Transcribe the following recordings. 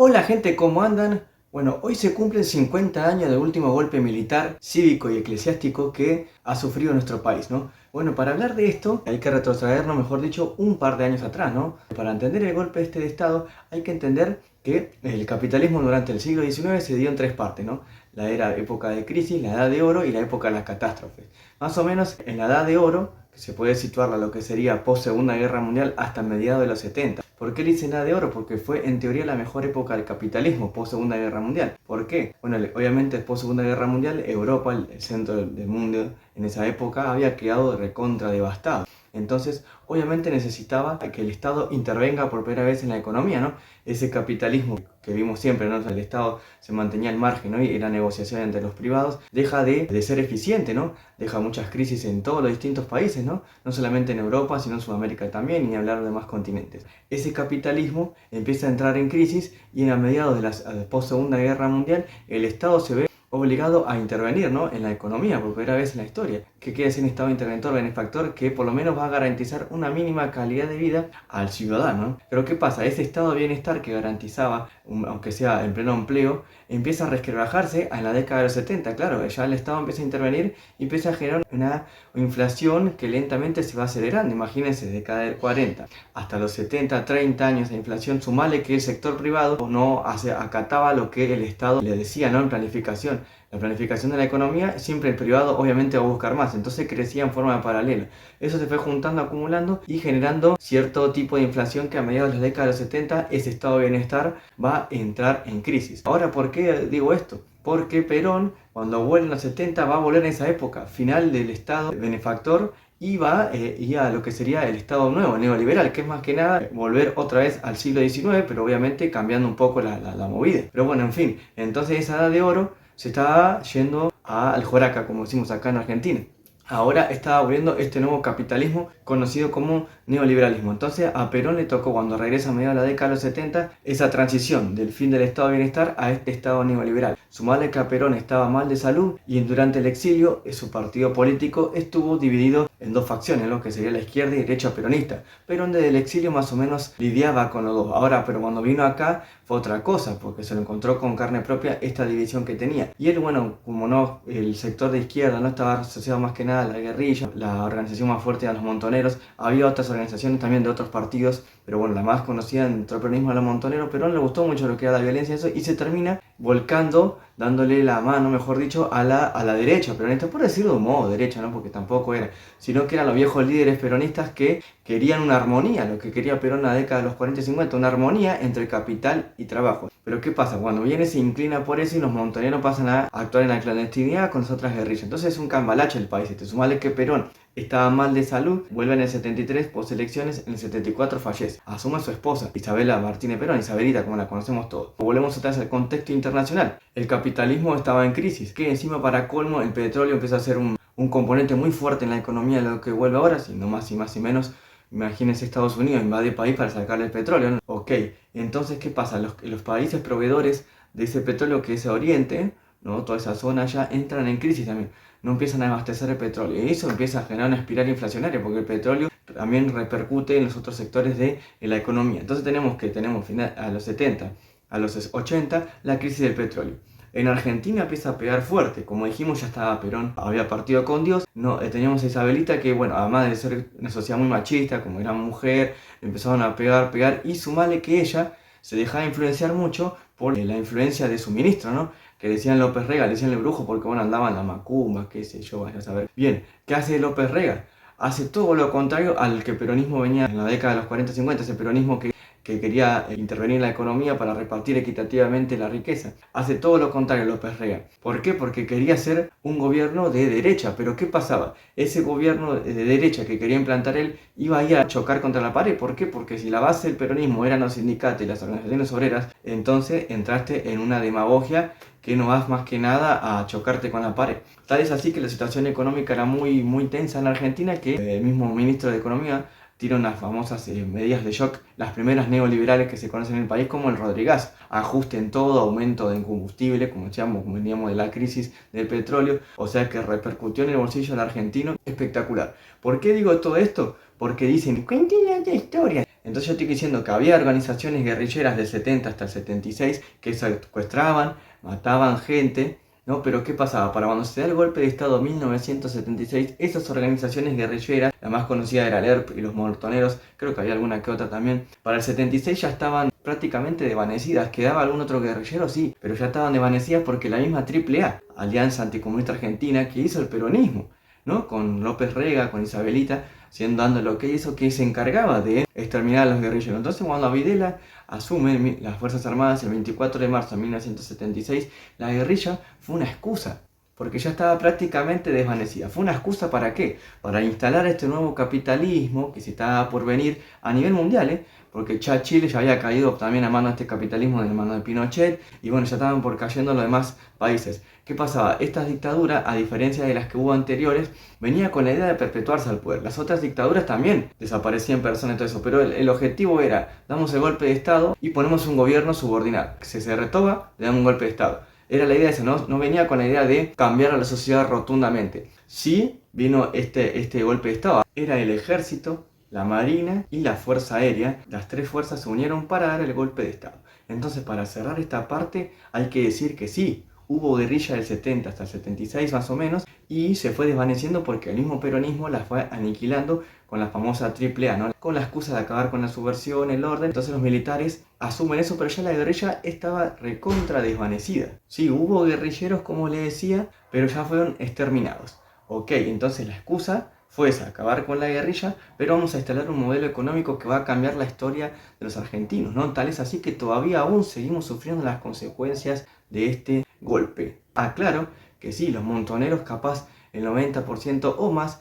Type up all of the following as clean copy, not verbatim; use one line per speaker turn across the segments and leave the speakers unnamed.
Hola gente, ¿cómo andan? Bueno, hoy se cumplen 50 años del último golpe militar, cívico y eclesiástico que ha sufrido nuestro país, ¿no? Bueno, para hablar de esto hay que retrocedernos, mejor dicho, un par de años atrás, ¿no? Para entender el golpe de Estado hay que entender que el capitalismo durante el siglo XIX se dio en tres partes, ¿no? La era época de crisis, la edad de oro y la época de las catástrofes. Más o menos en la edad de oro, que se puede situar a lo que sería post Segunda Guerra Mundial hasta mediados de los 70. ¿Por qué le dicen edad de oro? Porque fue en teoría la mejor época del capitalismo post Segunda Guerra Mundial. ¿Por qué? Bueno, obviamente post Segunda Guerra Mundial Europa, el centro del mundo en esa época, había quedado recontra devastado. Entonces, obviamente necesitaba que el Estado intervenga por primera vez en la economía, ¿no? Ese capitalismo que vimos siempre, ¿no? O sea, el Estado se mantenía al margen, ¿no? Y era negociación entre los privados, deja de ser eficiente, ¿no? Deja muchas crisis en todos los distintos países, ¿no? No solamente en Europa, sino en Sudamérica también, y ni hablar de demás continentes. Ese capitalismo empieza a entrar en crisis y a mediados de la post-Segunda Guerra Mundial, el Estado se ve obligado a intervenir, ¿no? En la economía por primera vez en la historia. ¿Qué quiere decir un Estado interventor, benefactor? Que por lo menos va a garantizar una mínima calidad de vida al ciudadano, ¿no? Pero ¿qué pasa? Ese estado de bienestar que garantizaba, aunque sea en pleno empleo, empieza a resquebrajarse en la década de los 70. Claro, ya el Estado empieza a intervenir y empieza a generar una inflación que lentamente se va acelerando. Imagínense, de década del 40 hasta los 70, 30 años de inflación, sumale que el sector privado no acataba lo que el Estado le decía, ¿no? En planificación. La planificación de la economía, siempre el privado obviamente va a buscar más, entonces crecía en forma paralela. Eso se fue juntando, acumulando y generando cierto tipo de inflación que a mediados de la década de los 70 ese estado de bienestar va a entrar en crisis. Ahora, ¿por qué digo esto? Porque Perón, cuando vuelve en los 70, va a volver en esa época, final del estado benefactor, y va a lo que sería el Estado nuevo, neoliberal, que es más que nada volver otra vez al siglo XIX, pero obviamente cambiando un poco la movida. Pero bueno, en fin, entonces esa edad de oro se estaba yendo al Joraca, como decimos acá en Argentina. Ahora estaba volviendo este nuevo capitalismo conocido como neoliberalismo. Entonces a Perón le tocó, cuando regresa a mediados de la década de los 70, esa transición del fin del estado de bienestar a este estado neoliberal. Sumarle que a Perón estaba mal de salud y durante el exilio su partido político estuvo dividido en dos facciones, lo que sería la izquierda y derecha peronista. Perón desde el exilio más o menos lidiaba con los dos. Ahora, pero cuando vino acá fue otra cosa, porque se lo encontró con carne propia esta división que tenía. Y él, bueno, como no, el sector de izquierda no estaba asociado más que nada a la guerrilla, la organización más fuerte de los montoneros, había otras organizaciones también de otros partidos, pero bueno, la más conocida dentro del peronismo era los montoneros. Perón le gustó mucho lo que era la violencia y eso, y se termina volcando, dándole la mano, mejor dicho, a la derecha peronista, por decirlo de un modo derecha, ¿no? Porque tampoco era, sino que eran los viejos líderes peronistas que querían una armonía, lo que quería Perón en la década de los 40 y 50, una armonía entre capital y trabajo. Pero ¿qué pasa? Cuando viene se inclina por eso y los montoneros pasan a actuar en la clandestinidad con las otras guerrillas. Entonces es un cambalache el país. Sumale que Perón estaba mal de salud, vuelve en el 73 post elecciones, en el 74 fallece. Asume a su esposa, Isabela Martínez Perón, Isabelita, como la conocemos todos. Volvemos otra vez al contexto internacional. El capitalismo estaba en crisis, que encima para colmo el petróleo empieza a ser un componente muy fuerte en la economía de lo que vuelve ahora, si no más y más y menos. Imagínense Estados Unidos invade el país para sacarle el petróleo, ¿no? Ok, entonces ¿qué pasa? Los países proveedores de ese petróleo, que es Oriente, ¿no? Toda esa zona ya entran en crisis también. No empiezan a abastecer el petróleo. Y eso empieza a generar una espiral inflacionaria, porque el petróleo también repercute en los otros sectores de la economía. Entonces tenemos final, a los 70, a los 80, la crisis del petróleo. En Argentina empieza a pegar fuerte, como dijimos, ya estaba Perón, había partido con Dios, no, teníamos a Isabelita que, bueno, además de ser una sociedad muy machista, como era mujer, empezaron a pegar, y sumale que ella se dejaba influenciar mucho por la influencia de su ministro, ¿no? Que decían López Rega, decían el brujo porque, bueno, andaban la macumba, qué sé yo, vaya a saber. Bien, ¿qué hace López Rega? Hace todo lo contrario al que el peronismo venía en la década de los 40-50, ese peronismo que quería intervenir en la economía para repartir equitativamente la riqueza. Hace todo lo contrario López Rega. ¿Por qué? Porque quería ser un gobierno de derecha. Pero ¿qué pasaba? Ese gobierno de derecha que quería implantar él iba a ir a chocar contra la pared. ¿Por qué? Porque si la base del peronismo eran los sindicatos y las organizaciones obreras, entonces entraste en una demagogia que no vas más que nada a chocarte con la pared. Tal es así que la situación económica era muy, muy tensa en la Argentina, que el mismo ministro de Economía, tiran unas famosas medidas de shock, las primeras neoliberales que se conocen en el país, como el Rodrigazo. Ajuste en todo, aumento de combustible, como decíamos, como veníamos de la crisis del petróleo, o sea que repercutió en el bolsillo del argentino espectacular. ¿Por qué digo todo esto? Porque dicen, cuenten la historia. Entonces yo estoy diciendo que había organizaciones guerrilleras del 70 hasta el 76 que secuestraban, mataban gente, ¿no? Pero ¿qué pasaba? Para cuando se da el golpe de Estado en 1976, esas organizaciones guerrilleras, la más conocida era el ERP y los Montoneros, creo que había alguna que otra también, para el 76 ya estaban prácticamente desvanecidas. ¿Quedaba algún otro guerrillero? Sí, pero ya estaban desvanecidas porque la misma AAA, Alianza Anticomunista Argentina, que hizo el peronismo, ¿no? Con López Rega, con Isabelita, dando lo que hizo, que se encargaba de exterminar a los guerrilleros. Entonces cuando Videla asume las Fuerzas Armadas el 24 de marzo de 1976, la guerrilla fue una excusa, porque ya estaba prácticamente desvanecida. ¿Fue una excusa para qué? Para instalar este nuevo capitalismo que se estaba por venir a nivel mundial, porque ya Chile ya había caído también a mano de este capitalismo de mano de Pinochet, y bueno, ya estaban por cayendo los demás países. ¿Qué pasaba? Esta dictadura, a diferencia de las que hubo anteriores, venía con la idea de perpetuarse al poder. Las otras dictaduras también desaparecían personas y todo eso, pero el objetivo era, damos el golpe de Estado y ponemos un gobierno subordinado. Si se retoba, le damos un golpe de Estado. Era la idea esa, no venía con la idea de cambiar a la sociedad rotundamente. Sí vino este golpe de Estado. Era el ejército, la marina y la fuerza aérea. Las tres fuerzas se unieron para dar el golpe de Estado. Entonces, para cerrar esta parte, hay que decir que sí, hubo guerrilla del 70 hasta el 76 más o menos, y se fue desvaneciendo porque el mismo peronismo la fue aniquilando con la famosa AAA, ¿no? Con la excusa de acabar con la subversión, el orden. Entonces los militares asumen eso, pero ya la guerrilla estaba recontra desvanecida. Sí, hubo guerrilleros, como le decía, pero ya fueron exterminados. Ok, entonces la excusa fue esa, acabar con la guerrilla, pero vamos a instalar un modelo económico que va a cambiar la historia de los argentinos, ¿no? Tal es así que todavía aún seguimos sufriendo las consecuencias de este golpe. Claro que sí, los montoneros capaz el 90% o más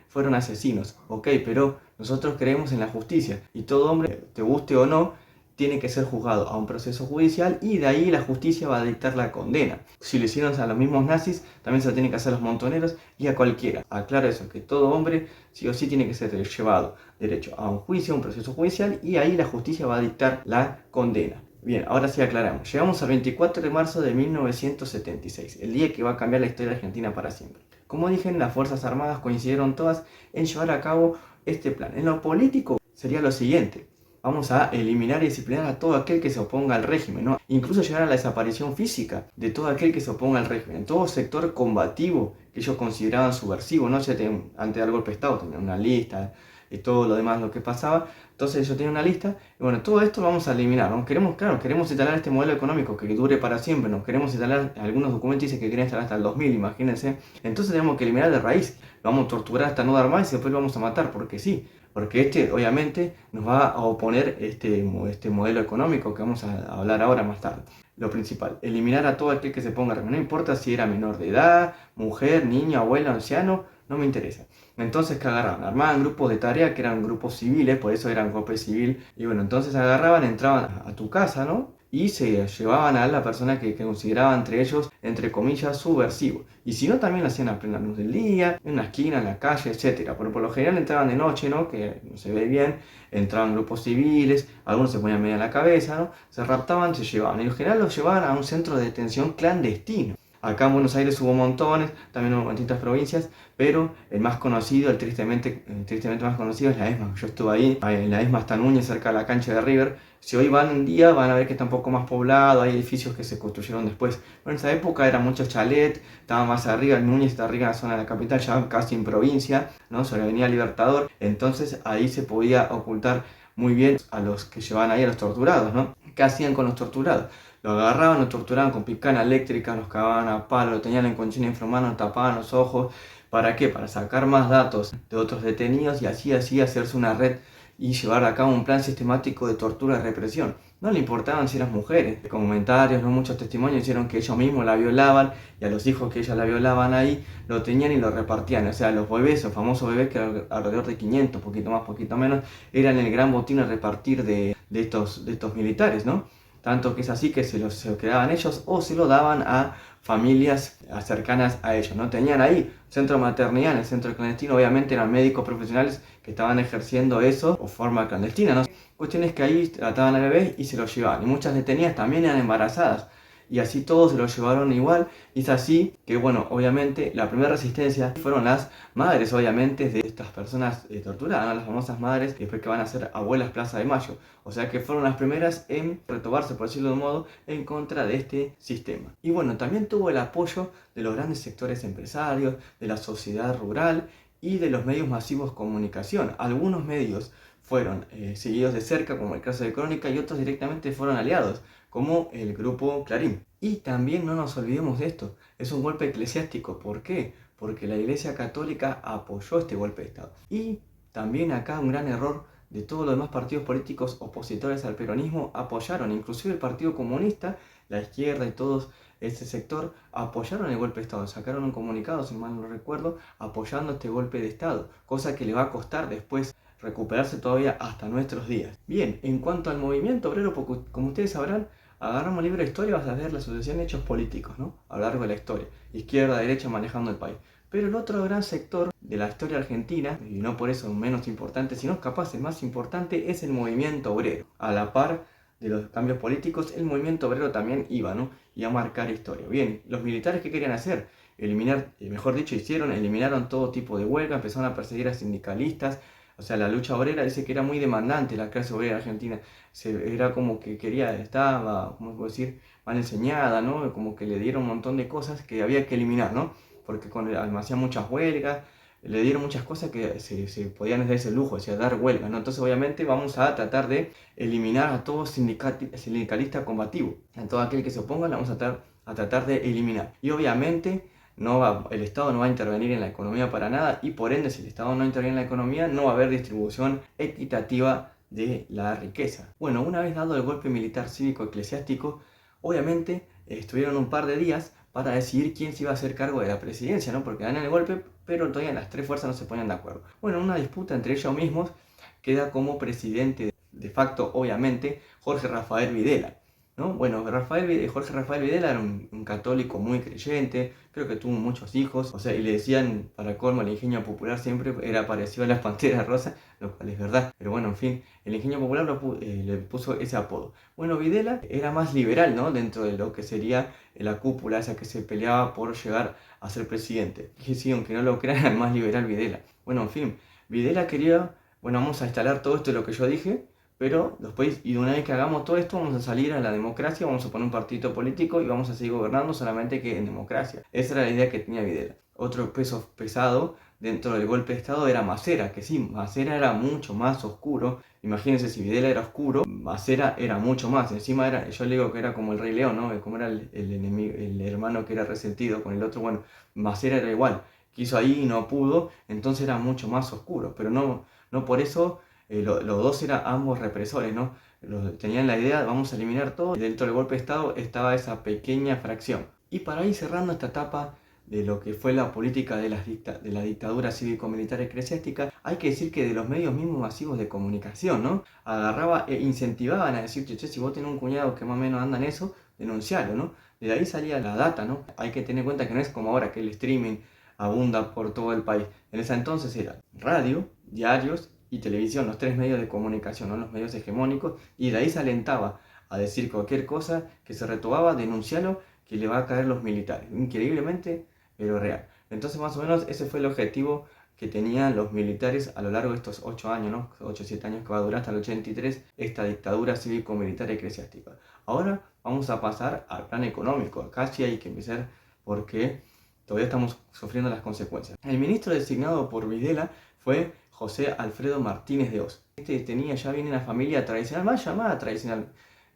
fueron asesinos, ok, pero nosotros creemos en la justicia y todo hombre, te guste o no, tiene que ser juzgado a un proceso judicial y de ahí la justicia va a dictar la condena. Si lo hicieron a los mismos nazis, también se lo tienen que hacer a los montoneros y a cualquiera. Aclaro eso, que todo hombre sí o sí tiene que ser llevado derecho a un juicio, a un proceso judicial y ahí la justicia va a dictar la condena. Bien, ahora sí aclaramos. Llegamos al 24 de marzo de 1976, el día que va a cambiar la historia argentina para siempre. Como dije, las Fuerzas Armadas coincidieron todas en llevar a cabo este plan. En lo político sería lo siguiente. Vamos a eliminar y disciplinar a todo aquel que se oponga al régimen, ¿no? Incluso llegar a la desaparición física de todo aquel que se oponga al régimen. Todo sector combativo que ellos consideraban subversivo, ¿no? Antes del golpe de Estado tenían una lista y todo lo demás lo que pasaba. Entonces ellos tienen una lista y bueno, todo esto lo vamos a eliminar, ¿no? Queremos instalar este modelo económico que dure para siempre, ¿no? Queremos instalar, algunos documentos dicen que quieren instalar hasta el 2000, imagínense. Entonces tenemos que eliminar de raíz, lo vamos a torturar hasta no dar más y después lo vamos a matar, porque sí. Porque obviamente nos va a oponer este modelo económico que vamos a hablar ahora más tarde. Lo principal, eliminar a todo aquel que se ponga régimen. No importa si era menor de edad, mujer, niño, abuelo, anciano, no me interesa. Entonces, ¿qué agarraban? Armaban grupos de tarea que eran grupos civiles, por eso eran golpe civil. Y bueno, entonces agarraban, entraban a tu casa, ¿no? Y se llevaban a la persona que consideraban entre ellos, entre comillas, subversivo. Y si no, también lo hacían a plena luz del día, en una esquina, en la calle, etc. Pero por lo general entraban de noche, ¿no? Que no se ve bien. Entraban grupos civiles, algunos se ponían media en la cabeza, ¿no? Se raptaban, se llevaban. Y en general los llevaban a un centro de detención clandestino. Acá en Buenos Aires hubo montones, también hubo en distintas provincias, pero el más conocido, el tristemente más conocido es la ESMA. Yo estuve ahí, en la ESMA hasta Núñez, cerca de la cancha de River. Si hoy van un día, van a ver que está un poco más poblado, hay edificios que se construyeron después. Pero en esa época era mucho chalet, estaba más arriba, el Núñez está arriba en la zona de la capital, ya casi en provincia, ¿no? Sobre la Avenida Libertador. Entonces ahí se podía ocultar muy bien a los que llevaban ahí a los torturados, ¿no? ¿Qué hacían con los torturados? Lo agarraban, lo torturaban con picana eléctrica, los cagaban a palo, lo tenían en conchina infrahumana, tapaban los ojos. ¿Para qué? Para sacar más datos de otros detenidos y así hacerse una red y llevar a cabo un plan sistemático de tortura y represión. No le importaban si eran mujeres. Comentarios, no muchos testimonios hicieron que ellos mismos la violaban y a los hijos que ellas la violaban ahí lo tenían y lo repartían. O sea, los bebés, los famosos bebés que eran alrededor de 500, poquito más, poquito menos, eran el gran botín a repartir de estos militares, ¿no? tanto que es así que se lo quedaban ellos o se lo daban a familias cercanas a ellos, ¿no? Tenían ahí centro de maternidad, en el centro clandestino, obviamente eran médicos profesionales que estaban ejerciendo eso de forma clandestina, ¿no? Cuestión es que ahí trataban al bebé y se lo llevaban, y muchas detenidas también eran embarazadas, y así todos se lo llevaron igual, y es así que, bueno, obviamente la primera resistencia fueron las madres, obviamente, de estas personas torturadas, ¿no? Las famosas madres que después que van a ser abuelas Plaza de Mayo, o sea que fueron las primeras en retomarse, por decirlo de un modo, en contra de este sistema. Y bueno, también tuvo el apoyo de los grandes sectores empresarios, de la sociedad rural y de los medios masivos de comunicación. Algunos medios fueron seguidos de cerca, como el caso de Crónica, y otros directamente fueron aliados, como el grupo Clarín. Y también no nos olvidemos de esto, es un golpe eclesiástico. ¿Por qué? Porque la Iglesia Católica apoyó este golpe de Estado. Y también acá un gran error de todos los demás partidos políticos opositores al peronismo apoyaron, inclusive el Partido Comunista, la izquierda y todos ese sector apoyaron el golpe de Estado, sacaron un comunicado, si mal no recuerdo, apoyando este golpe de Estado, cosa que le va a costar después recuperarse todavía hasta nuestros días. Bien, en cuanto al movimiento obrero, como ustedes sabrán, agarramos el libro de historia, vas a ver la sucesión de hechos políticos, ¿no? A lo largo de la historia, izquierda, derecha, manejando el país. Pero el otro gran sector de la historia argentina, y no por eso menos importante, sino capaz el más importante, es el movimiento obrero. A la par de los cambios políticos, el movimiento obrero también iba, ¿no? Y a marcar historia. Bien, los militares, ¿qué querían hacer? Eliminar, mejor dicho, eliminaron todo tipo de huelga, empezaron a perseguir a sindicalistas. O sea, la lucha obrera dice que era muy demandante la clase obrera argentina. Era como que estaba, ¿cómo puedo decir?, mal enseñada, ¿no? Como que le dieron un montón de cosas que había que eliminar, ¿no? Porque hacían muchas huelgas, le dieron muchas cosas que se podían dar ese lujo, o sea, dar huelgas, ¿no? Entonces, obviamente, vamos a tratar de eliminar a todo sindicalista combativo. A todo aquel que se oponga, lo vamos a tratar de eliminar. Y obviamente el Estado no va a intervenir en la economía para nada, y por ende, si el Estado no interviene en la economía, no va a haber distribución equitativa de la riqueza. Bueno, una vez dado el golpe militar cívico eclesiástico, obviamente estuvieron un par de días para decidir quién se iba a hacer cargo de la presidencia, ¿no? Porque dan el golpe, pero todavía las tres fuerzas no se ponían de acuerdo. Bueno, una disputa entre ellos mismos, queda como presidente de facto, obviamente, Jorge Rafael Videla, ¿no? Bueno, Jorge Rafael Videla era un católico muy creyente, creo que tuvo muchos hijos, o sea, y le decían, para colmo, el ingenio popular siempre era parecido a las Panteras Rosas, lo cual es verdad, pero bueno, en fin, el ingenio popular le puso ese apodo. Bueno, Videla era más liberal, ¿no? Dentro de lo que sería la cúpula esa que se peleaba por llegar a ser presidente. Y sí, aunque no lo crean, era el más liberal Videla. Bueno, en fin, Videla quería, bueno, vamos a instalar todo esto de lo que yo dije, pero después, y de una vez que hagamos todo esto, vamos a salir a la democracia, vamos a poner un partido político y vamos a seguir gobernando solamente que en democracia. Esa era la idea que tenía Videla. Otro peso pesado dentro del golpe de Estado era Macera, que sí, Macera era mucho más oscuro. Imagínense, si Videla era oscuro, Macera era mucho más. Encima yo le digo que era como el Rey León, ¿no? Como era el enemigo, el hermano que era resentido con el otro. Bueno, Macera era igual. Quiso ahí y no pudo, entonces era mucho más oscuro. Pero no por eso los dos eran ambos represores, ¿no? Tenían la idea, vamos a eliminar todo, y dentro del golpe de Estado estaba esa pequeña fracción. Y para ir cerrando esta etapa de lo que fue la política de la dictadura cívico-militar eclesiástica, hay que decir que de los medios mismos masivos de comunicación, ¿no? Agarraba e incentivaban a decir, che, si vos tenés un cuñado que más o menos anda en eso, denuncialo, ¿no? De ahí salía la data, ¿no? Hay que tener en cuenta que no es como ahora que el streaming abunda por todo el país. En ese entonces era radio, diarios y televisión, los tres medios de comunicación, ¿no? Los medios hegemónicos, y de ahí se alentaba a decir cualquier cosa que se retobaba, denuncialo, que le va a caer los militares. Increíblemente, pero real. Entonces, más o menos, ese fue el objetivo que tenían los militares a lo largo de estos 8 años, ¿no? 8 o 7 años que va a durar hasta el 83, esta dictadura cívico-militar eclesiástica. Ahora vamos a pasar al plan económico. Acá sí hay que empezar porque todavía estamos sufriendo las consecuencias. El ministro designado por Videla fue José Alfredo Martínez de Hoz. Viene una familia tradicional, más llamada tradicional.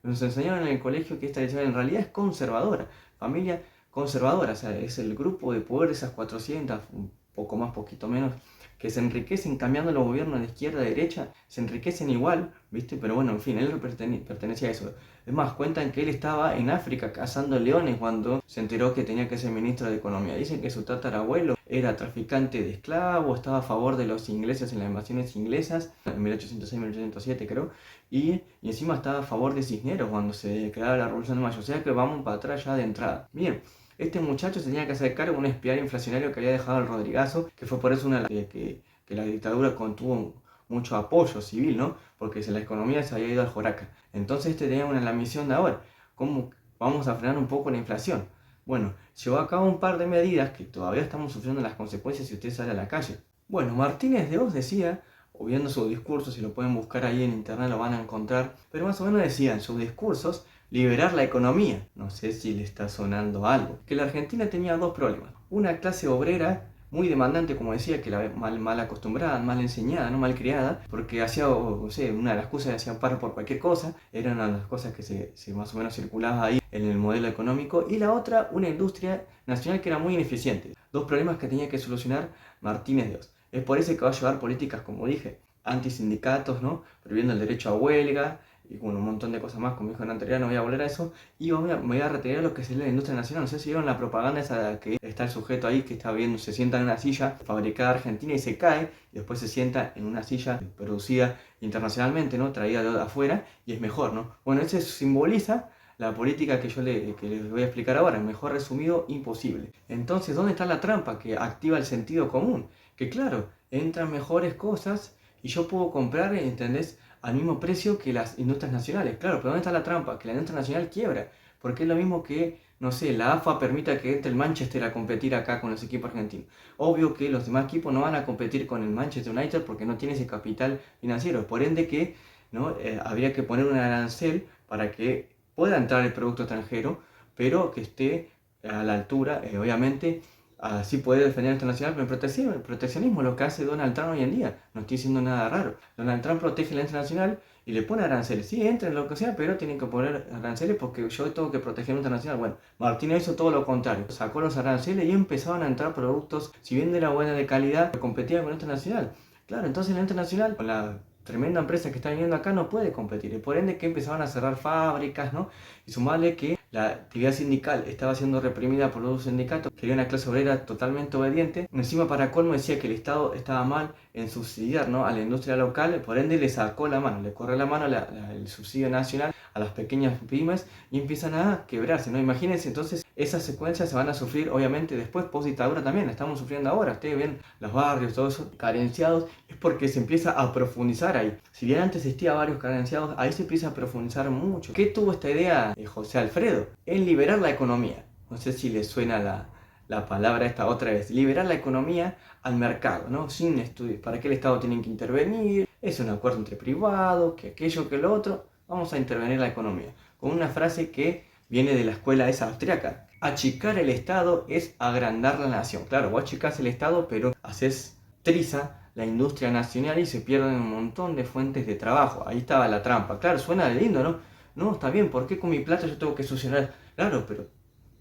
Nos enseñaron en el colegio que esta tradición en realidad es conservadora, familia conservadora, o sea, es el grupo de poder de esas 400, un poco más, poquito menos, que se enriquecen cambiando los gobiernos de izquierda a derecha, se enriquecen igual, ¿viste? Pero bueno, en fin, él pertenecía a eso. Es más, cuentan que él estaba en África cazando leones cuando se enteró que tenía que ser ministro de Economía. Dicen que su tatarabuelo era traficante de esclavos, estaba a favor de los ingleses en las invasiones inglesas, en 1806-1807 creo, y encima estaba a favor de Cisneros cuando se declaraba la Revolución de Mayo, o sea que vamos para atrás ya de entrada. Bien, este muchacho se tenía que hacer cargo de un espiral inflacionario que había dejado el Rodrigazo, que fue por eso una de las que la dictadura contuvo mucho apoyo civil, ¿no? Porque la economía se había ido al joraca. Entonces tenía la misión de ahora, ¿cómo vamos a frenar un poco la inflación? Bueno, llevó a cabo un par de medidas que todavía estamos sufriendo las consecuencias si usted sale a la calle. Bueno, Martínez de Oz decía, o viendo sus discursos, si lo pueden buscar ahí en internet lo van a encontrar, pero más o menos decía en sus discursos, liberar la economía. No sé si le está sonando algo. Que la Argentina tenía dos problemas. Una clase obrera muy demandante, como decía, que la mal acostumbrada, mal enseñada, no mal criada, porque hacía, no sé, una de las cosas hacían paro por cualquier cosa, era una de las cosas que se más o menos circulaba ahí en el modelo económico, y la otra, una industria nacional que era muy ineficiente. Dos problemas que tenía que solucionar Martínez de Oz. Es por eso que va a llevar políticas, como dije, antisindicatos, ¿no? Prohibiendo el derecho a huelga, y con un montón de cosas más, como dijo en anterior, no voy a volver a eso, y me voy a retirar lo que sería la industria nacional. No sé si vieron la propaganda esa que está el sujeto ahí que está viendo, se sienta en una silla fabricada argentina y se cae, y después se sienta en una silla producida internacionalmente, ¿no? Traída de afuera, y es mejor, ¿no? Bueno, eso simboliza la política que que les voy a explicar ahora, mejor resumido, imposible. Entonces, ¿dónde está la trampa que activa el sentido común? Que claro, entran mejores cosas y yo puedo comprar, ¿entendés?, al mismo precio que las industrias nacionales. Claro, pero ¿dónde está la trampa? Que la industria nacional quiebra. Porque es lo mismo que, no sé, la AFA permita que entre el Manchester a competir acá con los equipos argentinos. Obvio que los demás equipos no van a competir con el Manchester United porque no tiene ese capital financiero. Por ende que, ¿no? Habría que poner un arancel para que pueda entrar el producto extranjero, pero que esté a la altura, obviamente. Así puede defender el internacional, pero el proteccionismo es lo que hace Donald Trump hoy en día. No estoy diciendo nada raro. Donald Trump protege la internacional y le pone aranceles. Sí, entren lo que sea, pero tienen que poner aranceles porque yo tengo que proteger la internacional. Bueno, Martínez hizo todo lo contrario. Sacó los aranceles y empezaron a entrar productos, si bien de la buena de calidad, que competían con la internacional. Claro, entonces la internacional, con la tremenda empresa que está viniendo acá, no puede competir. Y por ende que empezaban a cerrar fábricas, ¿no? Y sumarle que la actividad sindical estaba siendo reprimida por los sindicatos, que era una clase obrera totalmente obediente. Encima, para colmo, decía que el Estado estaba mal en subsidiar, ¿no?, a la industria local, por ende le sacó la mano, le corre la mano el subsidio nacional a las pequeñas pymes y empiezan a quebrarse, ¿no? Imagínense, entonces esas secuencias se van a sufrir obviamente después, post dictadura también, la estamos sufriendo ahora. Ustedes ven los barrios, todo eso, carenciados, es porque se empieza a profundizar ahí. Si bien antes existía varios carenciados, ahí se empieza a profundizar mucho. ¿Qué tuvo esta idea José Alfredo? En liberar la economía. No sé si les suena la palabra esta otra vez. Liberar la economía al mercado, ¿no? Sin estudios. ¿Para qué el Estado tiene que intervenir? Es un acuerdo entre privados, que aquello, que lo otro. Vamos a intervenir la economía. Con una frase que viene de la escuela esa austriaca. Achicar el Estado es agrandar la nación. Claro, vos achicás el Estado, pero haces triza la industria nacional y se pierden un montón de fuentes de trabajo. Ahí estaba la trampa. Claro, suena lindo, ¿no? No, está bien, ¿por qué con mi plata yo tengo que solucionar? Claro, pero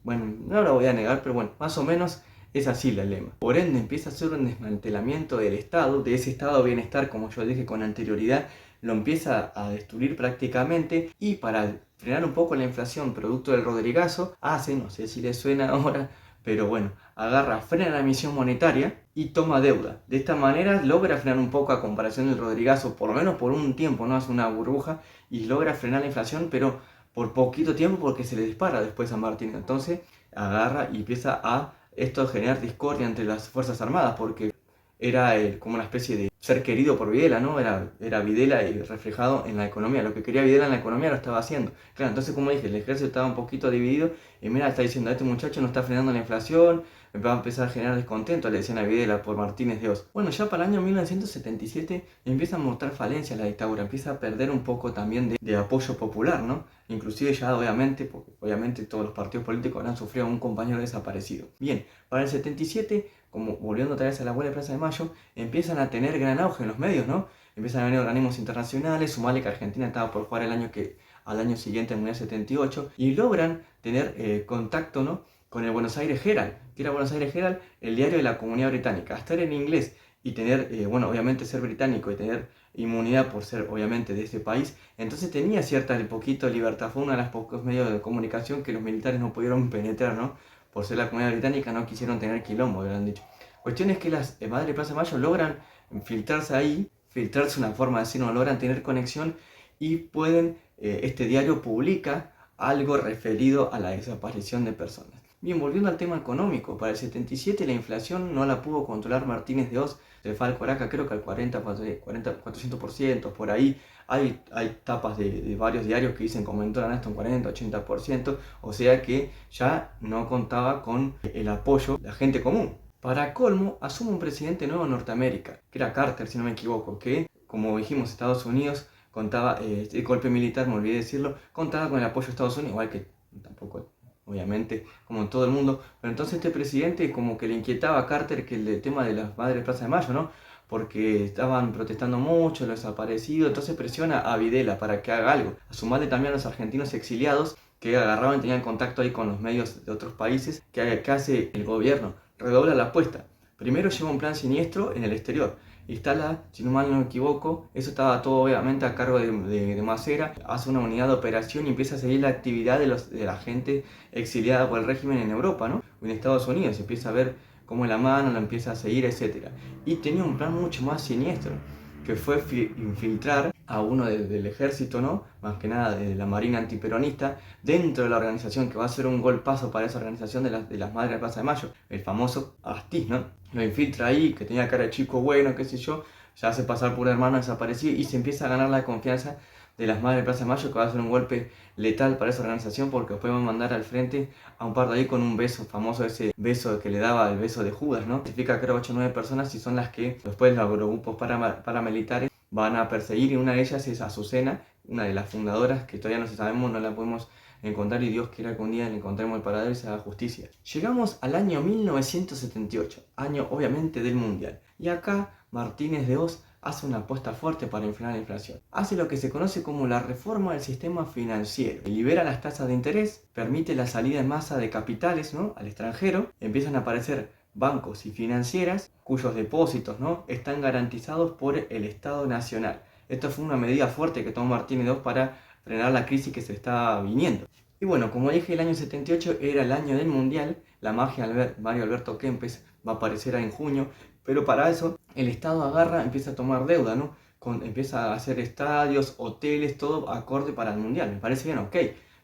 bueno, no lo voy a negar, pero bueno, más o menos es así el lema. Por ende, empieza a ser un desmantelamiento del Estado, de ese estado de bienestar, como yo dije con anterioridad, lo empieza a destruir prácticamente, y para frenar un poco la inflación producto del Rodrigazo, hace, no sé si les suena ahora, pero bueno, agarra, frena la emisión monetaria y toma deuda. De esta manera logra frenar un poco a comparación del Rodrigazo, por lo menos por un tiempo, no hace una burbuja, y logra frenar la inflación, pero por poquito tiempo porque se le dispara después a Martínez. Entonces agarra y empieza a esto generar discordia entre las Fuerzas Armadas, porque era como una especie de ser querido por Videla, ¿no? Era Videla y reflejado en la economía. Lo que quería Videla en la economía lo estaba haciendo. Claro, entonces, como dije, el ejército estaba un poquito dividido y mira, está diciendo, este muchacho no está frenando la inflación, va a empezar a generar descontento, le decían a Videla por Martínez de Oz. Bueno, ya para el año 1977 empieza a mostrar falencia la dictadura, empieza a perder un poco también de apoyo popular, ¿no? Inclusive ya obviamente, porque obviamente todos los partidos políticos han sufrido a un compañero desaparecido. Bien, para el 77, como volviendo otra vez a la huelga de Plaza de Mayo, empiezan a tener gran auge en los medios, ¿no? Empiezan a venir organismos internacionales, sumarle que Argentina estaba por jugar al año siguiente, en el 78, y logran tener contacto, ¿no?, con el Buenos Aires Herald, que era Buenos Aires Herald, el diario de la Comunidad Británica. Estar en inglés y tener, bueno, obviamente ser británico y tener inmunidad por ser, obviamente, de ese país, entonces tenía cierta, poquito libertad. Fue uno de los pocos medios de comunicación que los militares no pudieron penetrar, ¿no? Por ser la Comunidad Británica no quisieron tener quilombo, lo han dicho. Cuestión es que las madres de Plaza de Mayo logran filtrarse ahí, filtrarse una forma de decir, no logran tener conexión y pueden, este diario publica algo referido a la desaparición de personas. Bien, volviendo al tema económico, para el 77 la inflación no la pudo controlar Martínez de Oz, se fue al Coraca creo que al 400%, por ahí. Hay tapas de varios diarios que dicen que aumentaron hasta un 40-80%, o sea que ya no contaba con el apoyo de la gente común. Para colmo, asume un presidente nuevo en Norteamérica, que era Carter, si no me equivoco, que, como dijimos, Estados Unidos contaba, el golpe militar, me olvidé decirlo, contaba con el apoyo de Estados Unidos, igual que tampoco, obviamente, como en todo el mundo. Pero entonces este presidente como que le inquietaba a Carter que el tema de las madres de Plaza de Mayo, ¿no? Porque estaban protestando mucho los desaparecidos, entonces presiona a Videla para que haga algo. A sumarle también a los argentinos exiliados que agarraban y tenían contacto ahí con los medios de otros países. ¿Qué hace el gobierno? Redobla la apuesta. Primero lleva un plan siniestro en el exterior. Instala, si no mal no me equivoco, eso estaba todo obviamente a cargo de Macera, hace una unidad de operación y empieza a seguir la actividad de la gente exiliada por el régimen en Europa, ¿no? O en Estados Unidos, empieza a ver cómo la mano la empieza a seguir, etc. Y tenía un plan mucho más siniestro, que fue infiltrar a uno del ejército, ¿no? Más que nada de la Marina antiperonista, dentro de la organización, que va a ser un golpazo para esa organización de las Madres de Plaza de Mayo, el famoso Astiz, ¿no? Lo infiltra ahí, que tenía cara de chico bueno, qué sé yo, se hace pasar por un hermano desaparecido y se empieza a ganar la confianza de las Madres de Plaza de Mayo, que va a ser un golpe letal para esa organización, porque después van a mandar al frente a un par de ahí con un beso, famoso ese beso que le daba, el beso de Judas, ¿no? Significa creo 8 o 9 personas y son las que después los grupos paramilitares van a perseguir, y una de ellas es Azucena, una de las fundadoras, que todavía no sabemos, no la podemos encontrar, y Dios quiera que un día le encontremos el paradero y se haga justicia. Llegamos al año 1978, año obviamente del Mundial, y acá Martínez de Oz hace una apuesta fuerte para frenar la inflación. Hace lo que se conoce como la reforma del sistema financiero. Libera las tasas de interés, permite la salida en masa de capitales, ¿no?, al extranjero. Empiezan a aparecer bancos y financieras cuyos depósitos, ¿no?, están garantizados por el Estado Nacional. Esto fue una medida fuerte que tomó Martínez de Oz para frenar la crisis que se estaba viniendo. Y bueno, como dije, el año 78 era el año del Mundial. La magia de Mario Alberto Kempes va a aparecer en junio, pero para eso el Estado agarra, empieza a tomar deuda, ¿no? Empieza a hacer estadios, hoteles, todo acorde para el Mundial. Me parece bien, ok.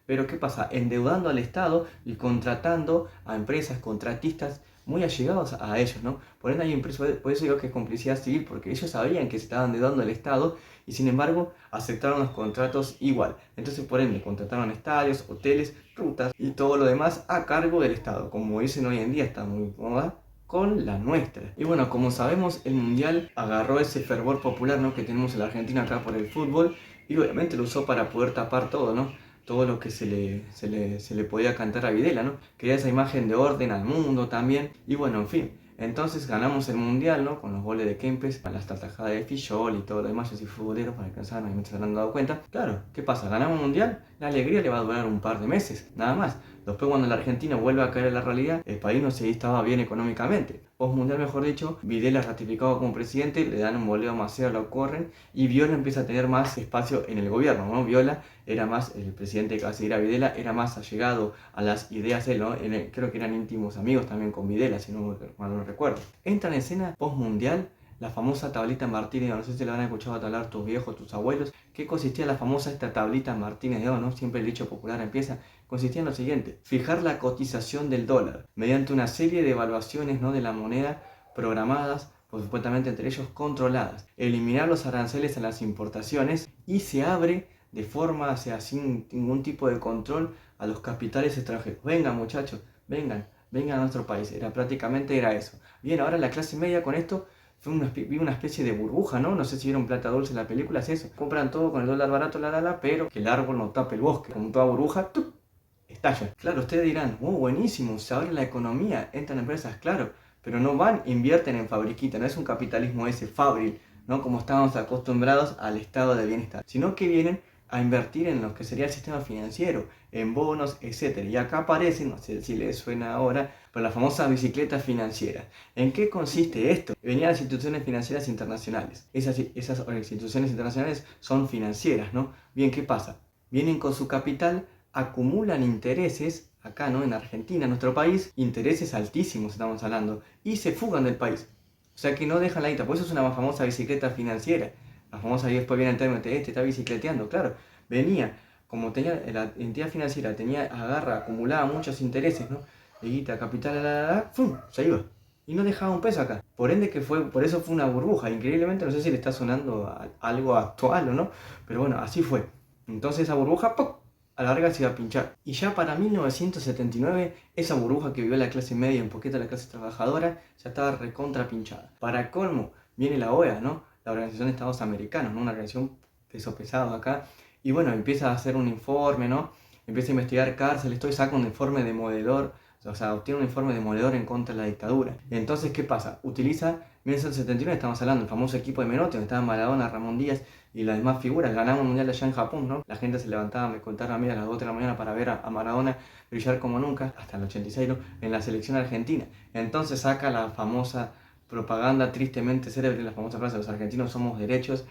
Pero ¿qué pasa? Endeudando al Estado y contratando a empresas, contratistas muy allegados a ellos, ¿no? Por ende hay empresas, por eso digo que es complicidad civil, porque ellos sabían que se estaban endeudando al Estado y sin embargo aceptaron los contratos igual. Entonces por ende contrataron estadios, hoteles, rutas y todo lo demás a cargo del Estado. Como dicen hoy en día, está muy cómoda con la nuestra. Y bueno, como sabemos, el Mundial agarró ese fervor popular, ¿no?, que tenemos en la Argentina acá por el fútbol, y obviamente lo usó para poder tapar todo, ¿no? Todo lo que se le podía cantar a Videla, ¿no? Quería esa imagen de orden al mundo también. Y bueno, en fin. Entonces ganamos el Mundial, ¿no?, con los goles de Kempes, con las tartajadas de Fillol y todo lo demás. Yo soy futbolero, para que no saben, obviamente se habrán dado cuenta. Claro, ¿qué pasa? Ganamos el Mundial, la alegría le va a durar un par de meses, nada más. Después, cuando la Argentina vuelve a caer en la realidad, el país no se estaba bien económicamente. Post-mundial, mejor dicho, Videla ratificado como presidente, le dan un boleo a Macera, lo corren, y Viola empieza a tener más espacio en el gobierno, ¿no? Viola era más, el presidente que va a seguir a Videla, era más allegado a las ideas de él, ¿no? Creo que eran íntimos amigos también con Videla, si no mal no recuerdo. Entra en escena post-mundial la famosa tablita Martínez, no sé si la han escuchado hablar tus viejos, tus abuelos. ¿Qué consistía la famosa esta tablita Martínez de Oz, ¿no? Siempre el dicho popular empieza. Consistía en lo siguiente: fijar la cotización del dólar mediante una serie de evaluaciones, ¿no?, de la moneda programadas, pues supuestamente entre ellos controladas, eliminar los aranceles a las importaciones, y se abre de forma, o sea, sin ningún tipo de control, a los capitales extranjeros. Vengan muchachos, vengan a nuestro país. Prácticamente era eso. Bien, ahora la clase media con esto vive una especie de burbuja, ¿no? No sé si vieron Plata Dulce, la película, es eso. Compran todo con el dólar barato, pero que el árbol no tape el bosque. Como toda burbuja, ¡tup!, estalla. Claro, ustedes dirán, buenísimo, se abre la economía, entran empresas, claro, pero no invierten en fabriquita, no es un capitalismo ese fabril, ¿no?, como estábamos acostumbrados al estado de bienestar, sino que vienen a invertir en lo que sería el sistema financiero, en bonos, etc. Y acá aparecen, no sé si les suena ahora, pero las famosas bicicletas financieras. ¿En qué consiste esto? Venían las instituciones financieras internacionales. Esas instituciones internacionales son financieras, ¿no? Bien, ¿qué pasa? Vienen con su capital, acumulan intereses acá, ¿no? En Argentina, nuestro país, intereses altísimos estamos hablando, y se fugan del país. O sea que no dejan la guita, por eso es una famosa bicicleta financiera. La famosa, y después viene el término de está bicicleteando, claro, venía, como tenía la entidad financiera, agarra, acumulaba muchos intereses, ¿no? De guita, capital, ¡fum! Se iba. Y no dejaba un peso acá. Por ende por eso fue una burbuja. Increíblemente, no sé si le está sonando algo actual o no, pero bueno, así fue. Entonces esa burbuja, ¡pum!, a la larga se iba a pinchar. Y ya para 1979, esa burbuja que vivió la clase media y un poquito la clase trabajadora, ya estaba recontra pinchada. Para colmo, viene la OEA, ¿no? La Organización de Estados Americanos, ¿no? Una organización peso pesado acá. Y bueno, empieza a hacer un informe, ¿no? Empieza a investigar cárceles, saca un informe demoledor. O sea, obtiene un informe demoledor en contra de la dictadura. Entonces, ¿qué pasa? Utiliza 1979, estamos hablando del famoso equipo de Menotti, donde estaban Maradona, Ramón Díaz y las demás figuras. Ganamos un mundial allá en Japón, ¿no? La gente se levantaba, me contaron a mí a las 2 de la mañana para ver a Maradona brillar como nunca, hasta el 86, ¿no? En la selección argentina. Entonces saca la famosa propaganda tristemente célebre, la famosa frase: los argentinos somos derechos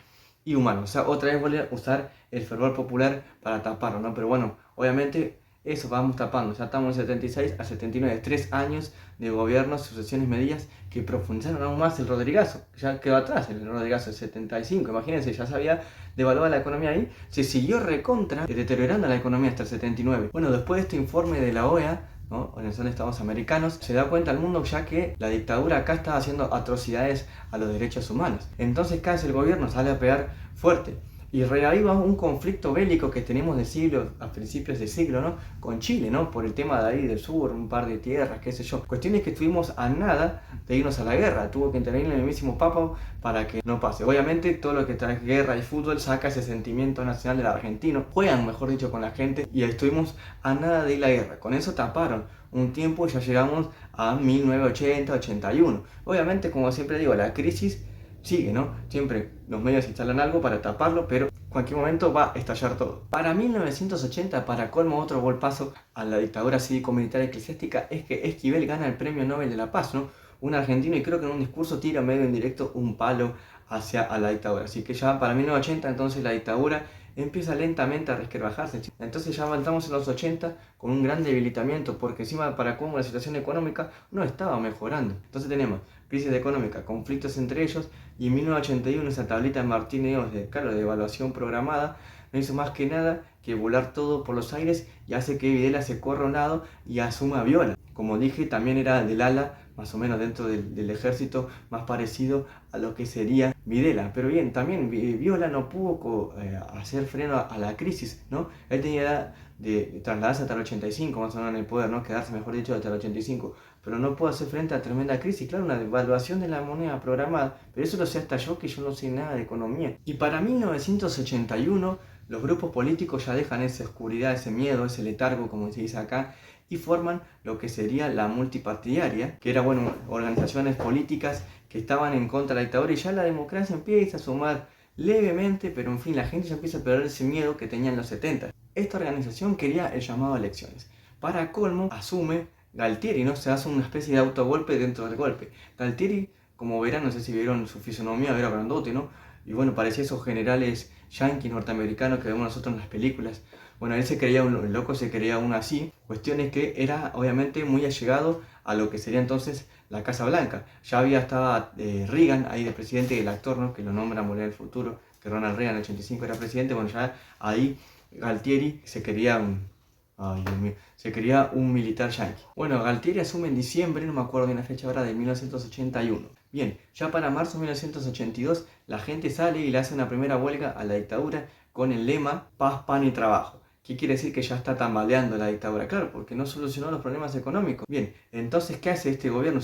y humanos. O sea, otra vez vuelve a usar el fervor popular para taparlo, ¿no? Pero bueno, obviamente eso vamos tapando. Ya estamos en 76 a 79, 3 años de gobierno, sucesiones, medidas que profundizaron aún más el Rodrigazo. Ya quedó atrás el Rodrigazo del 75, imagínense, ya se había devaluado la economía ahí, se siguió recontra deteriorando la economía hasta el 79. Bueno, después de este informe de la OEA, ¿no? Organización de Estados Americanos, se da cuenta el mundo ya que la dictadura acá estaba haciendo atrocidades a los derechos humanos. Entonces, ¿qué hace el gobierno? Sale a pegar fuerte y reaviva un conflicto bélico que tenemos de siglo, a principios de siglo, ¿no? Con Chile, ¿no? Por el tema de ahí del sur, un par de tierras, qué sé yo. Cuestión es que estuvimos a nada de irnos a la guerra. Tuvo que intervenir el mismísimo Papa para que no pase. Obviamente, todo lo que trae guerra y fútbol saca ese sentimiento nacional del argentino. Juegan, mejor dicho, con la gente y estuvimos a nada de ir a la guerra. Con eso taparon un tiempo y ya llegamos a 1980, 81. Obviamente, como siempre digo, la crisis sigue, ¿no? Siempre los medios instalan algo para taparlo, pero en cualquier momento va a estallar todo. Para 1980, para colmo, otro golpazo a la dictadura cívico-militar eclesiástica es que Esquivel gana el Premio Nobel de la Paz, ¿no? Un argentino, y creo que en un discurso tira medio indirecto un palo hacia la dictadura. Así que ya para 1980, entonces la dictadura empieza lentamente a resquebrajarse. Entonces ya avanzamos en los 80 con un gran debilitamiento, porque encima para cómo la situación económica no estaba mejorando. Entonces tenemos crisis económica, conflictos entre ellos, y en 1981 esa tablita de Martínez de evaluación programada no hizo más que nada que volar todo por los aires y hace que Videla se corra a un lado y asuma a Viola. Como dije, también era del ala, más o menos dentro del ejército, más parecido a lo que sería Videla. Pero bien, también Viola no pudo hacer freno a la crisis, ¿no? Él tenía edad de trasladarse hasta el 85, más o menos en el poder, ¿no? Quedarse, mejor dicho, hasta el 85. Pero no pudo hacer frente a tremenda crisis, claro, una devaluación de la moneda programada. Pero eso lo sé hasta yo, que yo no sé nada de economía. Y para 1981, los grupos políticos ya dejan esa oscuridad, ese miedo, ese letargo, como se dice acá, y forman lo que sería la multipartidaria, que era, bueno, organizaciones políticas que estaban en contra de la dictadura, y ya la democracia empieza a sumar levemente, pero en fin, la gente ya empieza a perder ese miedo que tenía en los 70. Esta organización quería el llamado a elecciones. Para colmo, asume Galtieri, ¿no? Se hace una especie de autogolpe dentro del golpe. Galtieri, como verán, no sé si vieron su fisonomía, era grandote, ¿no? Y bueno, parecía esos generales yanquis norteamericanos que vemos nosotros en las películas. Bueno, él se creía el loco se creía uno así. Cuestión es que era obviamente muy allegado a lo que sería entonces la Casa Blanca. Ya estaba Reagan ahí de presidente, el actor, ¿no? Que lo nombra Volver al Futuro, que Ronald Reagan en el 85 era presidente. Bueno, ya ahí Galtieri se quería se quería un militar yanqui. Bueno, Galtieri asume en diciembre, no me acuerdo bien la fecha ahora, de 1981. Bien, ya para marzo de 1982 la gente sale y le hace una primera huelga a la dictadura con el lema paz, pan y trabajo. ¿Qué quiere decir? Que ya está tambaleando la dictadura. Claro, porque no solucionó los problemas económicos. Bien, entonces, ¿qué hace este gobierno?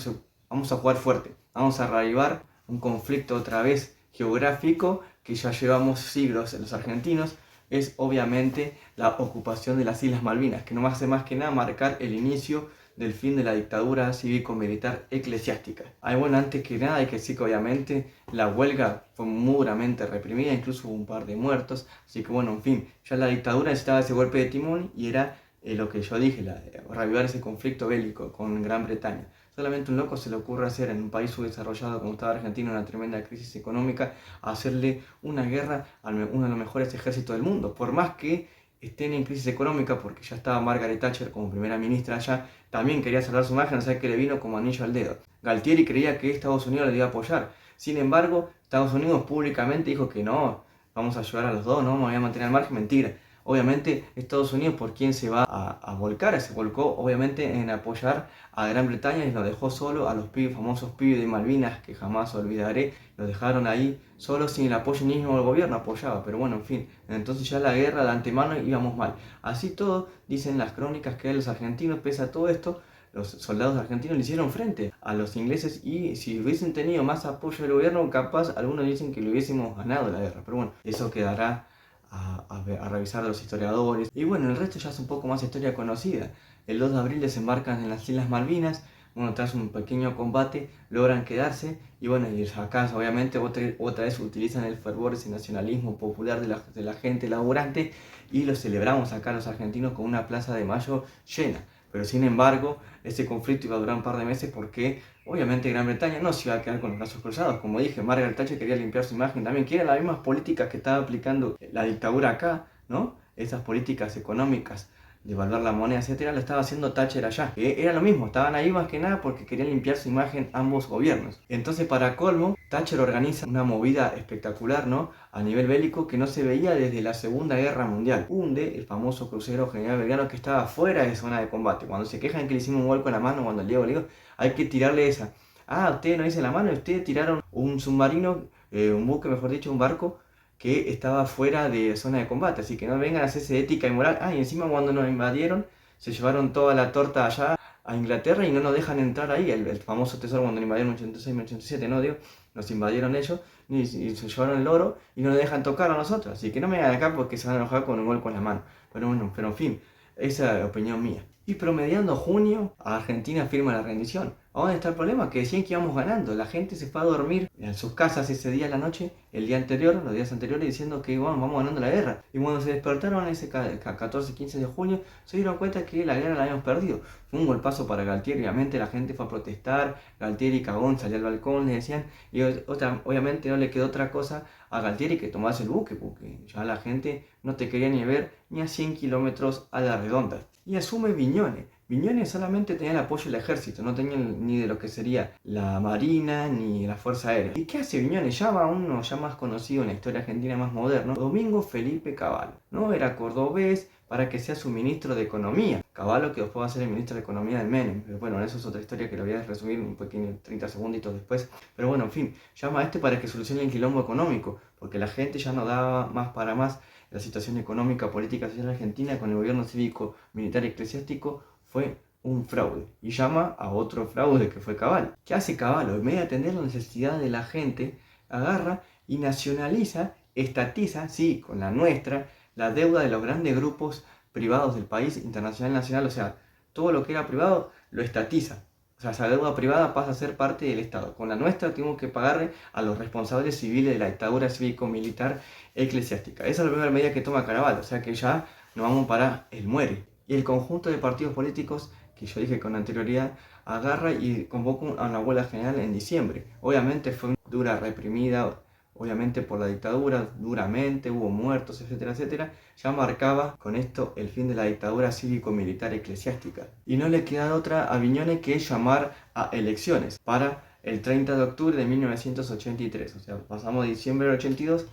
Vamos a jugar fuerte, vamos a reavivar un conflicto otra vez geográfico que ya llevamos siglos en los argentinos. Es obviamente la ocupación de las Islas Malvinas, que no hace más que nada marcar el inicio del fin de la dictadura cívico-militar eclesiástica. Bueno, antes que nada hay que decir que obviamente la huelga fue muy duramente reprimida, incluso hubo un par de muertos, así que bueno, en fin, ya la dictadura necesitaba ese golpe de timón y era lo que yo dije, reavivar ese conflicto bélico con Gran Bretaña. Solamente un loco se le ocurre hacer en un país subdesarrollado como estaba Argentina, una tremenda crisis económica, hacerle una guerra a uno de los mejores ejércitos del mundo. Por más que estén en crisis económica, porque ya estaba Margaret Thatcher como primera ministra allá, también quería salvar su imagen, o sea que le vino como anillo al dedo. Galtieri creía que Estados Unidos le iba a apoyar, sin embargo, Estados Unidos públicamente dijo que no, vamos a ayudar a los dos, no me voy a mantener al margen, mentira. Obviamente Estados Unidos, ¿por quién se va a volcar? Se volcó obviamente en apoyar a Gran Bretaña y lo dejó solo a los famosos pibes de Malvinas, que jamás olvidaré. Lo dejaron ahí solo sin el apoyo mismo del gobierno, apoyaba, pero bueno, en fin. Entonces ya la guerra de antemano íbamos mal. Así todo, dicen las crónicas que los argentinos, pese a todo esto, los soldados argentinos le hicieron frente a los ingleses y si hubiesen tenido más apoyo del gobierno, capaz algunos dicen que le hubiésemos ganado la guerra. Pero bueno, eso quedará a revisar los historiadores. Y bueno, el resto ya es un poco más historia conocida. El 2 de abril desembarcan en las Islas Malvinas, bueno, tras un pequeño combate logran quedarse y bueno, y acá obviamente otra vez utilizan el fervor, ese nacionalismo popular de la gente laburante y lo celebramos acá los argentinos con una plaza de Mayo llena. Pero sin embargo, ese conflicto iba a durar un par de meses porque obviamente Gran Bretaña no se iba a quedar con los brazos cruzados. Como dije, Margaret Thatcher quería limpiar su imagen también, que eran las mismas políticas que estaba aplicando la dictadura acá, ¿no? Esas políticas económicas, devaluar la moneda, etcétera, lo estaba haciendo Thatcher allá. Era lo mismo, estaban ahí más que nada porque querían limpiar su imagen ambos gobiernos. Entonces, para colmo, Thatcher organiza una movida espectacular, ¿no? A nivel bélico que no se veía desde la Segunda Guerra Mundial. Hunde el famoso crucero General Belgrano que estaba fuera de zona de combate. Cuando se quejan que le hicimos un gol con la mano, cuando le digo, hay que tirarle esa. Ah, ustedes no dicen la mano, ustedes tiraron un submarino, un buque, mejor dicho, un barco que estaba fuera de zona de combate, así que no vengan a hacerse ética y moral. Ah, y encima cuando nos invadieron, se llevaron toda la torta allá a Inglaterra y no nos dejan entrar ahí, el famoso tesoro cuando nos invadieron en 86, 87, no digo, nos invadieron ellos y se llevaron el oro y no nos dejan tocar a nosotros, así que no me vengan acá porque se van a enojar con un gol con la mano. Pero bueno, pero en fin, esa es la opinión mía. Y promediando junio, Argentina firma la rendición. ¿A dónde está el problema? Que decían que íbamos ganando. La gente se fue a dormir en sus casas ese día a la noche, el día anterior, los días anteriores, diciendo que bueno, vamos ganando la guerra. Y cuando se despertaron ese 14-15 de junio, se dieron cuenta que la guerra la habíamos perdido. Fue un golpazo para Galtieri, obviamente la gente fue a protestar, Galtieri cagón, salió al balcón, le decían, y obviamente no le quedó otra cosa a Galtieri que tomarse el buque, porque ya la gente no te quería ni ver ni a 100 kilómetros a la redonda. Y asume Viñones. Viñones solamente tenía el apoyo del ejército, no tenía ni de lo que sería la marina ni la fuerza aérea. ¿Y qué hace Viñones? Llama a uno ya más conocido en la historia argentina más moderna, Domingo Felipe Cavallo. No era cordobés para que sea su ministro de Economía. Cavallo que después va a ser el ministro de Economía de Menem. Pero bueno, eso es otra historia que lo voy a resumir un pequeño 30 segunditos después. Pero bueno, en fin, llama a este para que solucione el quilombo económico, porque la gente ya no daba más para más. La situación económica, política, social argentina con el gobierno cívico, militar y eclesiástico fue un fraude. Y llama a otro fraude que fue Cavallo. ¿Qué hace Cavallo? En vez de atender la necesidad de la gente, agarra y nacionaliza, estatiza, sí, con la nuestra, la deuda de los grandes grupos privados del país, internacional, nacional, o sea, todo lo que era privado lo estatiza. O sea, esa deuda privada pasa a ser parte del Estado. Con la nuestra tenemos que pagarle a los responsables civiles de la dictadura cívico-militar eclesiástica. Esa es la primera medida que toma Cavallo, o sea que ya nos vamos para el muere. Y el conjunto de partidos políticos, que yo dije con anterioridad, agarra y convoca a una huelga general en diciembre. Obviamente fue dura, reprimida, obviamente por la dictadura, duramente, hubo muertos, etcétera, etcétera. Ya marcaba con esto el fin de la dictadura cívico-militar eclesiástica. Y no le queda otra a Viñones que llamar a elecciones para el 30 de octubre de 1983. O sea, pasamos de diciembre del 82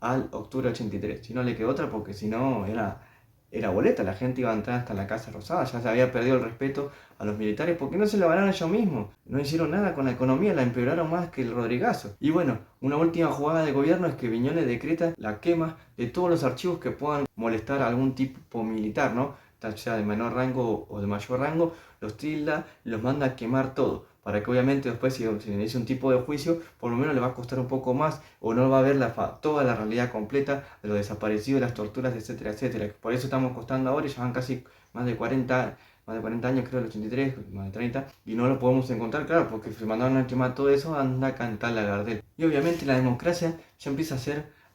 al octubre del 83. Si no le quedó otra porque si no era boleta, la gente iba a entrar hasta la Casa Rosada, ya se había perdido el respeto a los militares porque no se lo ganaron ellos mismos, no hicieron nada con la economía, la empeoraron más que el Rodrigazo. Y bueno, una última jugada de gobierno es que Viñones decreta la quema de todos los archivos que puedan molestar a algún tipo militar, ¿no? Sea de menor rango o de mayor rango, los tilda, los manda a quemar todo, para que obviamente después si se inicia un tipo de juicio, por lo menos le va a costar un poco más o no va a ver toda la realidad completa de los desaparecidos, las torturas, etcétera, etcétera. Por eso estamos costando ahora y ya van casi más de 40 años, creo, el 83, más de 30, y no lo podemos encontrar, claro, porque si mandaron a quemar todo eso, anda a cantar la Gardel. Y obviamente la democracia ya empieza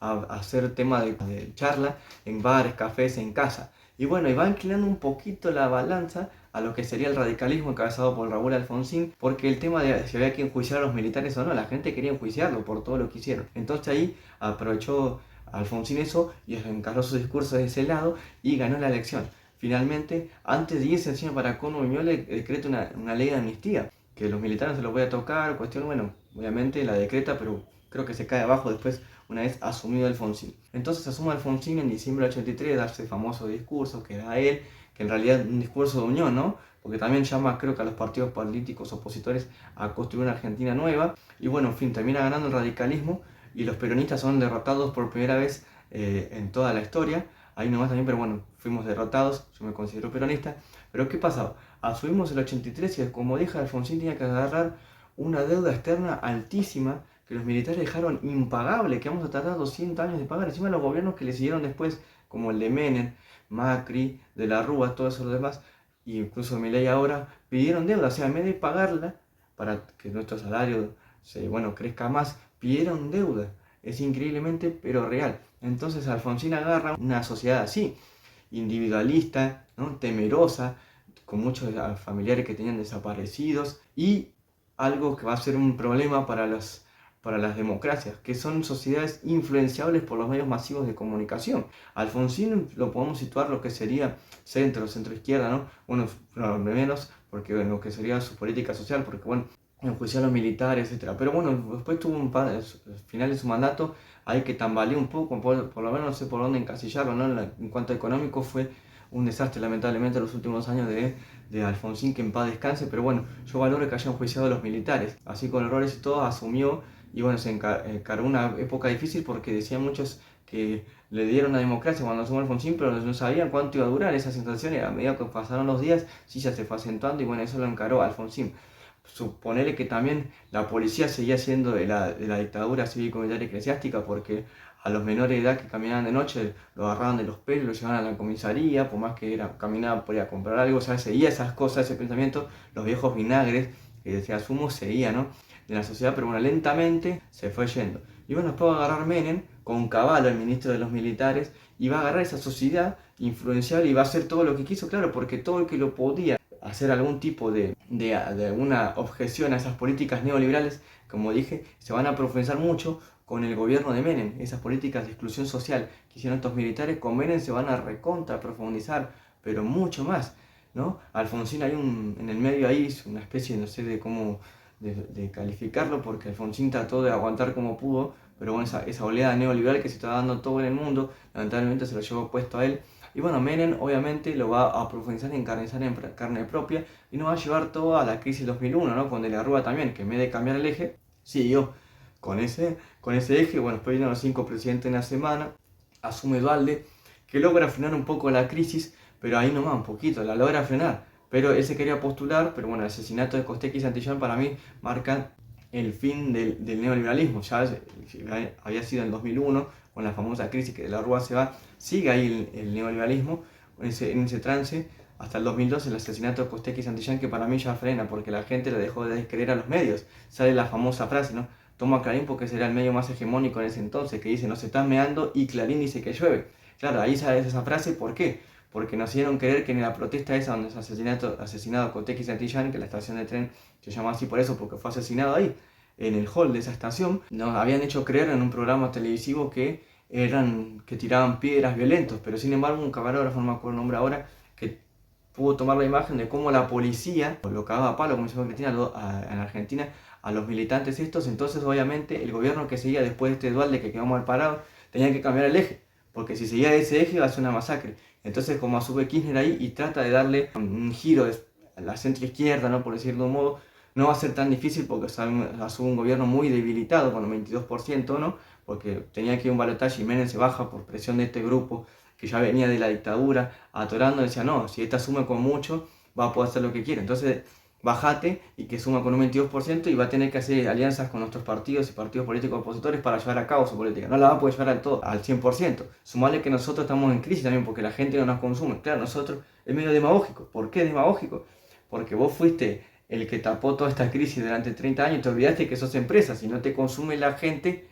a ser tema de charla en bares, cafés, en casa. Y bueno, y va inclinando un poquito la balanza a lo que sería el radicalismo encabezado por Raúl Alfonsín, porque el tema de si había que enjuiciar a los militares o no, la gente quería enjuiciarlo por todo lo que hicieron. Entonces ahí aprovechó Alfonsín eso y encaró su discurso de ese lado y ganó la elección. Finalmente, antes de irse encima para Colmo, le decreta una ley de amnistía, que los militares se lo voy a tocar, cuestión, bueno, obviamente la decreta, pero creo que se cae abajo después una vez asumido Alfonsín. Entonces asume Alfonsín en diciembre del 83, darse el famoso discurso que da él, que en realidad es un discurso de unión, ¿no? Porque también llama, creo que a los partidos políticos opositores a construir una Argentina nueva, y bueno, en fin, termina ganando el radicalismo, y los peronistas son derrotados por primera vez en toda la historia. Ahí nomás también, pero bueno, fuimos derrotados, yo me considero peronista. Pero ¿qué pasaba? Asumimos el 83 y como dije, Alfonsín tenía que agarrar una deuda externa altísima que los militares dejaron impagable, que vamos a tardar 200 años de pagar. Encima los gobiernos que le siguieron después, como el de Menem, Macri, de la Rúa, todos esos demás, e incluso Milei ahora, pidieron deuda. O sea, en vez de pagarla para que nuestro salario crezca más, pidieron deuda. Es increíblemente, pero real. Entonces Alfonsín agarra una sociedad así, individualista, ¿no? Temerosa, con muchos familiares que tenían desaparecidos, y algo que va a ser un problema para las democracias, que son sociedades influenciables por los medios masivos de comunicación. Alfonsín lo podemos situar lo que sería centro izquierda, ¿no? Bueno, menos, porque lo que sería su política social, porque bueno, enjuiciar a los militares, etc. Pero bueno, después tuvo al final de su mandato, hay que tambaleó un poco, por lo menos no sé por dónde encasillarlo, ¿no? En cuanto a económico fue un desastre lamentablemente los últimos años de Alfonsín, que en paz descanse, pero bueno, yo valoro que hayan enjuiciado a los militares, así con errores y todo, asumió, y bueno, se encargó una época difícil porque decían muchos que le dieron la democracia cuando asumió Alfonsín, pero no sabían cuánto iba a durar esa sensación, y a medida que pasaron los días, sí ya se fue acentuando, y bueno, eso lo encaró Alfonsín. Suponerle que también la policía seguía siendo de la dictadura cívico-militar eclesiástica, porque a los menores de edad que caminaban de noche los agarraban de los pelos, los llevaban a la comisaría, por más que caminaban por ir a comprar algo, o sea, seguía esas cosas, ese pensamiento, los viejos vinagres que decía Sumo seguía, ¿no? De la sociedad, pero bueno, lentamente se fue yendo. Y bueno, después va a agarrar Menem, con Cavallo, el ministro de los militares, y va a agarrar esa sociedad influenciable y va a hacer todo lo que quiso, claro, porque todo el que lo podía hacer algún tipo de alguna objeción a esas políticas neoliberales, como dije, se van a profundizar mucho con el gobierno de Menem. Esas políticas de exclusión social que hicieron estos militares con Menem se van a recontra profundizar, pero mucho más, ¿no? Alfonsín hay en el medio ahí, es una especie, no sé de cómo de calificarlo, porque Alfonsín trató de aguantar como pudo, pero bueno, esa oleada neoliberal que se está dando todo en el mundo, lamentablemente se lo llevó puesto a él. Y bueno, Menem obviamente lo va a profundizar y encarnizar en carne propia, y nos va a llevar todo a la crisis 2001, ¿no? Con De la Rúa también, que en vez de cambiar el eje, siguió con ese eje. Bueno, después vienen los 5 presidentes en la semana, asume Dualde, que logra frenar un poco la crisis, pero ahí nomás un poquito, la logra frenar. Pero él se quería postular, pero bueno, el asesinato de Costecchi y Santillán para mí marcan el fin del neoliberalismo. Ya había sido en 2001, con la famosa crisis que De la Rúa se va, sigue ahí el neoliberalismo en ese trance, hasta el 2002 el asesinato de Costecchi y Santillán, que para mí ya frena, porque la gente le dejó de creer a los medios. Sale la famosa frase, ¿no? Toma Clarín porque será el medio más hegemónico en ese entonces, que dice, no se están meando, y Clarín dice que llueve. Claro, ahí sale esa frase, ¿por qué? Porque nos hicieron creer que en la protesta esa donde se asesinado Costecchi y Santillán, que la estación de tren se llama así por eso, porque fue asesinado ahí, en el hall de esa estación, nos habían hecho creer en un programa televisivo que tiraban piedras violentos, pero sin embargo un camarógrafo, no me acuerdo el nombre ahora, que pudo tomar la imagen de cómo la policía lo cagaba a palo, como hizo Cristina en Argentina, a los militantes estos. Entonces obviamente el gobierno que seguía después de este Dualde, que quedó mal parado, tenía que cambiar el eje, porque si seguía ese eje iba a ser una masacre. Entonces como asume Kirchner ahí y trata de darle un giro a la centro izquierda, ¿no? Por decirlo de un modo, no va a ser tan difícil porque asume un gobierno muy debilitado con el 22%, ¿no? Porque tenía que ir un balotaje y Menem se baja por presión de este grupo que ya venía de la dictadura, atorando, decía, no, si esta asume con mucho, va a poder hacer lo que quiere. Entonces, bájate y que suma con un 22%, y va a tener que hacer alianzas con nuestros partidos y partidos políticos opositores para llevar a cabo su política. No la va a poder llevar al 100%. Sumarle que nosotros estamos en crisis también porque la gente no nos consume. Claro, nosotros es medio demagógico. ¿Por qué demagógico? Porque vos fuiste el que tapó toda esta crisis durante 30 años y te olvidaste que sos empresa. Si no te consume la gente,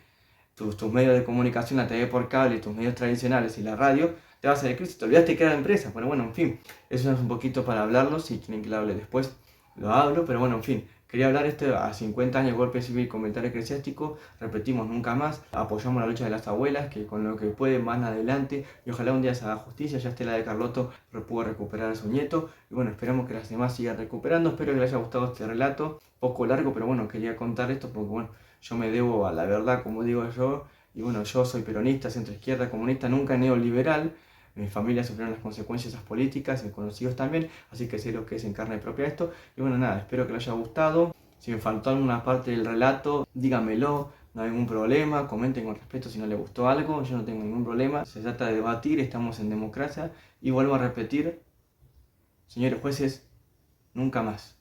tus medios de comunicación, la TV por cable, tus medios tradicionales y la radio, te vas a hacer crisis. Te olvidaste que era empresa. Pero bueno, en fin, eso es un poquito para hablarlo. Si quieren que lo hable después, lo hablo, pero bueno, en fin, Quería hablar esto a 50 años del golpe cívico militar eclesiástico, repetimos nunca más, apoyamos la lucha de las abuelas que con lo que pueden van adelante y ojalá un día se haga justicia, ya Estela de Carlotto pudo recuperar a su nieto y bueno, esperamos que las demás sigan recuperando, espero que les haya gustado este relato, poco largo, pero bueno, quería contar esto porque bueno, yo me debo a la verdad, como digo yo, y bueno, yo soy peronista, centro izquierda, comunista, nunca neoliberal. Mi familia sufrieron las consecuencias de esas políticas, mis conocidos también, así que sé lo que es en carne propia esto. Y bueno, nada, espero que les haya gustado. Si me faltó alguna parte del relato, díganmelo, no hay ningún problema, comenten con respeto si no les gustó algo, yo no tengo ningún problema. Se trata de debatir, estamos en democracia y vuelvo a repetir, señores jueces, nunca más.